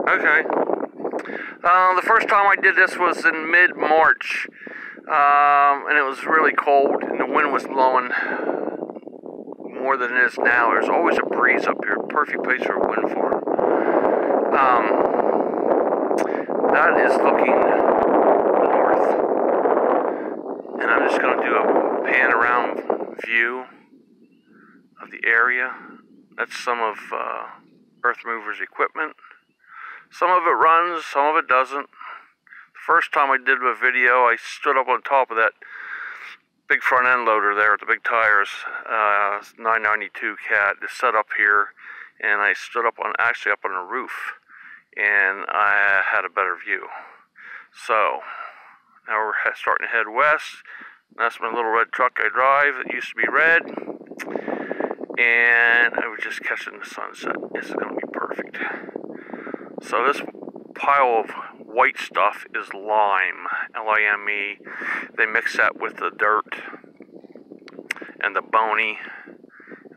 Okay. The first time I did this was in mid-March, and it was really cold, and the wind was blowing more than it is now. There's always a breeze up here, perfect place for a wind farm. That is looking north, and I'm just going to do a pan-around view of the area. That's some of Earth Mover's equipment. Some of it runs, some of it doesn't. The first time I did a video, I stood up on top of that big front end loader there with the big tires, 992 Cat, is set up here, and I stood up on, actually up on the roof, and I had a better view. So now we're starting to head west. That's my little red truck I drive. It used to be red, and I was just catching the sunset. This is going to be perfect. So this pile of white stuff is lime, L-I-M-E. They mix that with the dirt and the bony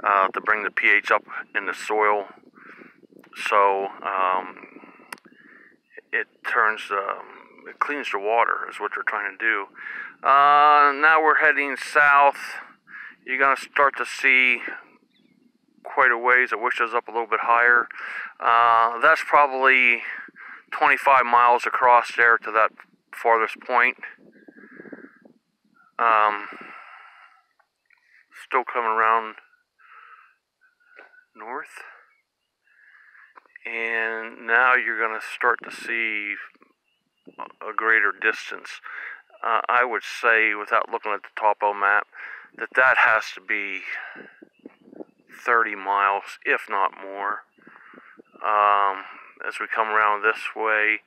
to bring the pH up in the soil. So it cleans the water is what they're trying to do. Now we're heading south. You're going to start to see quite a ways. I wish it was up a little bit higher. That's probably 25 miles across there to that farthest point. Still coming around north. And now you're going to start to see a greater distance. I would say, without looking at the topo map, that has to be 30 miles, if not more. As we come around this way,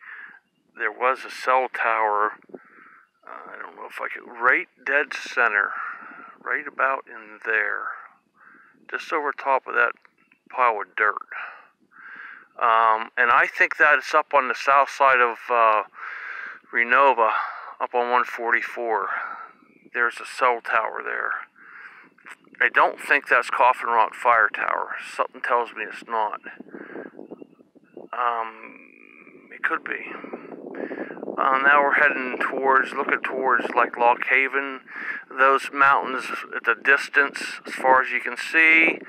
there was a cell tower, I don't know if I could, right dead center, right about in there, just over top of that pile of dirt. And I think that it's up on the south side of Renova, up on 144. There's a cell tower there. I don't think that's Coffin Rock Fire Tower. Something tells me it's not. It could be. Now we're heading looking towards like Lock Haven. Those mountains at the distance, as far as you can see,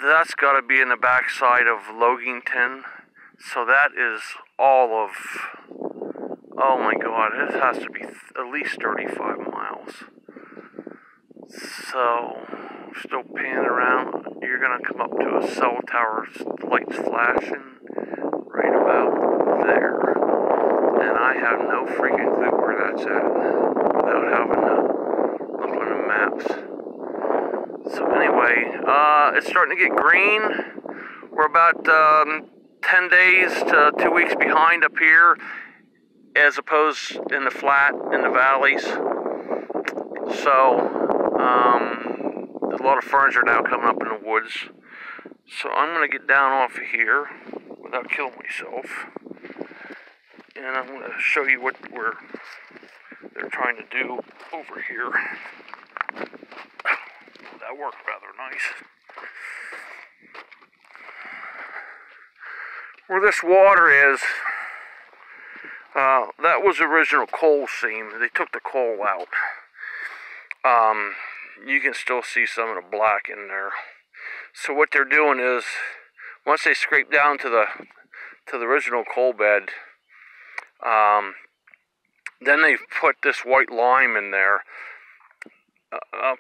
that's got to be in the backside of Logington. So that is all of, oh my God, it has to be at least 35 miles. So, still panning around. You're going to come up to a cell tower, lights flashing right about there. And I have no freaking clue where that's at without having to look on the maps. So anyway, it's starting to get green. We're about 10 days to 2 weeks behind up here, as opposed in the flat, in the valleys. So, there's a lot of ferns are now coming up in the woods. So I'm going to get down off of here without killing myself. And I'm going to show you what they're trying to do over here. That worked rather nice. Where this water is, that was the original coal seam. They took the coal out. You can still see some of the black in there. So what they're doing is, once they scrape down to the original coal bed, then they put this white lime in there,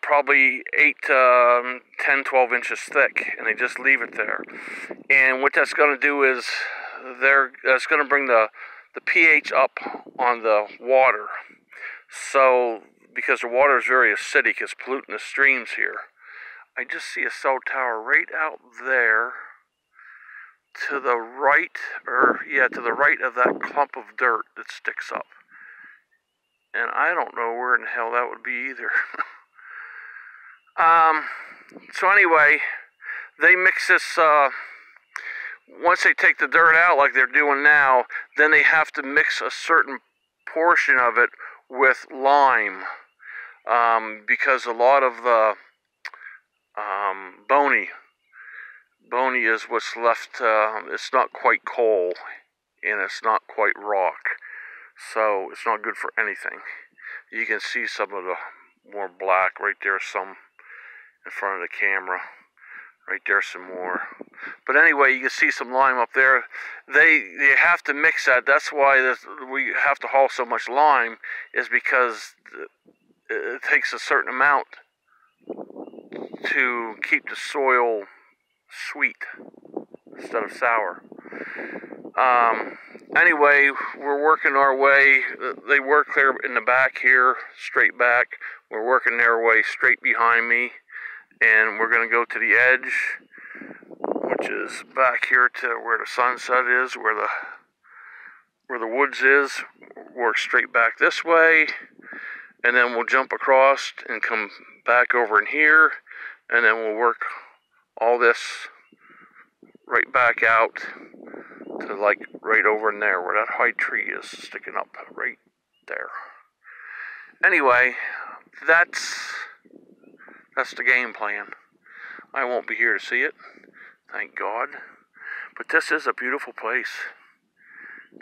probably 8 to 10, 12 inches thick, and they just leave it there. And what that's going to do is, that's going to bring the pH up on the water. So, because the water is very acidic, it's polluting the streams here. I just see a cell tower right out there, to the right, to the right of that clump of dirt that sticks up. And I don't know where in the hell that would be either. So anyway, they mix this, once they take the dirt out like they're doing now, then they have to mix a certain portion of it with lime, because a lot of the bony is what's left. It's not quite coal, and it's not quite rock, so it's not good for anything. You can see some of the more black right there, some in front of the camera. Right there, some more. But anyway, you can see some lime up there. They have to mix that. That's why we have to haul so much lime, is because it takes a certain amount to keep the soil sweet instead of sour. Anyway, we're working our way. They work clear in the back here, straight back. We're working their way straight behind me, and we're going to go to the edge, which is back here to where the sunset is, where the woods is. Work straight back this way, and then we'll jump across and come back over in here, and then we'll work all this right back out to like right over in there where that high tree is sticking up right there. Anyway, that's the game plan. I won't be here to see it, thank God. But this is a beautiful place.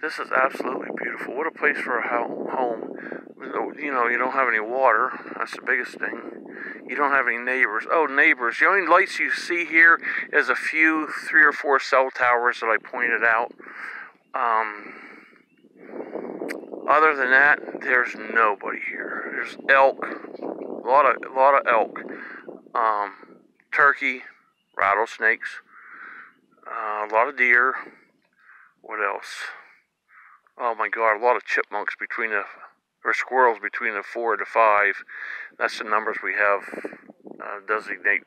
This is absolutely beautiful. What a place for a home. You know, you don't have any water. That's the biggest thing. You don't have any neighbors. Oh, neighbors. The only lights you see here is a few, 3 or 4 cell towers that I pointed out. Other than that, there's nobody here. There's elk. A lot of elk. Turkey, rattlesnakes, a lot of deer. What else? Oh my God, a lot of chipmunks or squirrels between the 4 and the 5. That's the numbers we have designate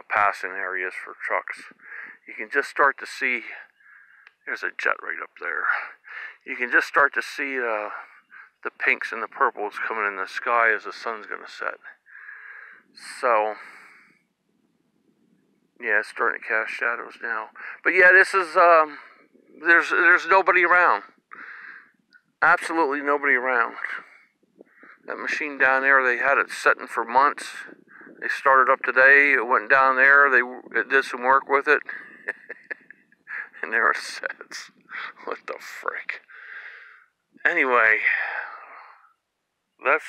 passing areas for trucks. You can just start to see, there's a jet right up there. You can just start to see the pinks and the purples coming in the sky as the sun's going to set. So, yeah, it's starting to cast shadows now. But yeah, this is, there's nobody around. Absolutely nobody around. That machine down there, they had it setting for months. They started up today, it went down there, it did some work with it. And there it sits. What the frick? Anyway, that's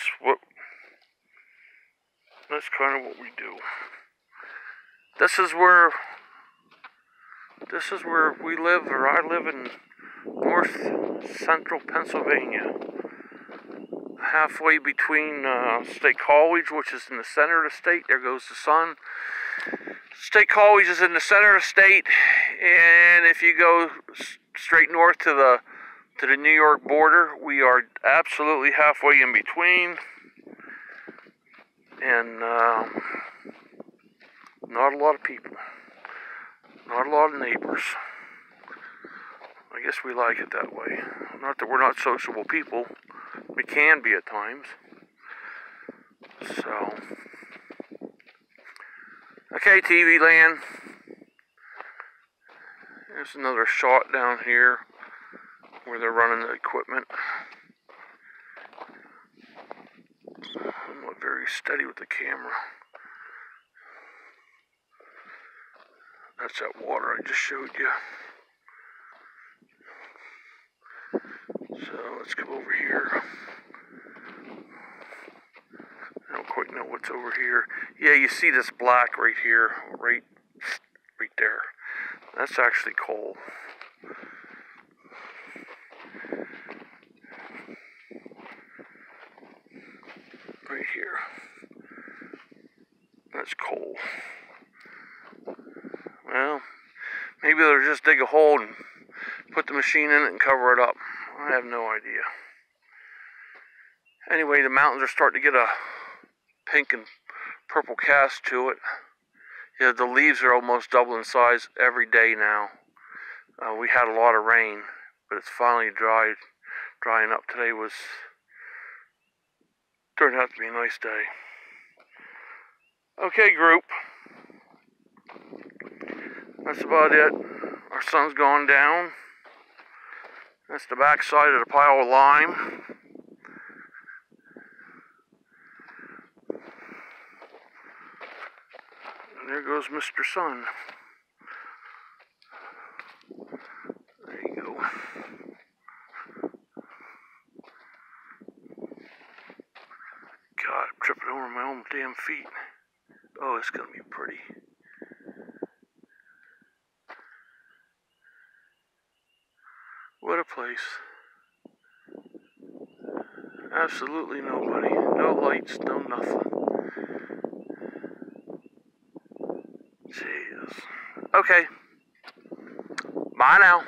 kind of what we do. This is where we live, or I live in north central Pennsylvania. Halfway between State College, which is in the center of the state. There goes the sun. State College is in the center of the state, and if you go straight north to the New York border, we are absolutely halfway in between. And not a lot of people. Not a lot of neighbors. I guess we like it that way. Not that we're not sociable people. We can be at times. So. Okay, TV land. There's another shot down here where they're running the equipment. I'm not very steady with the camera. That's that water I just showed you. So let's come over here. I don't quite know what's over here. Yeah, you see this black right here, right there. That's actually coal. Right here. That's coal. Well, maybe they'll just dig a hole and put the machine in it and cover it up. I have no idea. Anyway, the mountains are starting to get a pink and purple cast to it. Yeah, the leaves are almost double in size every day now. We had a lot of rain, but it's finally drying up. Today turned out to be a nice day. Okay, group. That's about it. Our sun's gone down. That's the back side of the pile of lime. And there goes Mr. Sun. There you go. tripping over my own damn feet. Oh, it's gonna be pretty. What a place. Absolutely nobody. No lights, no nothing. Jesus. Okay. Bye now.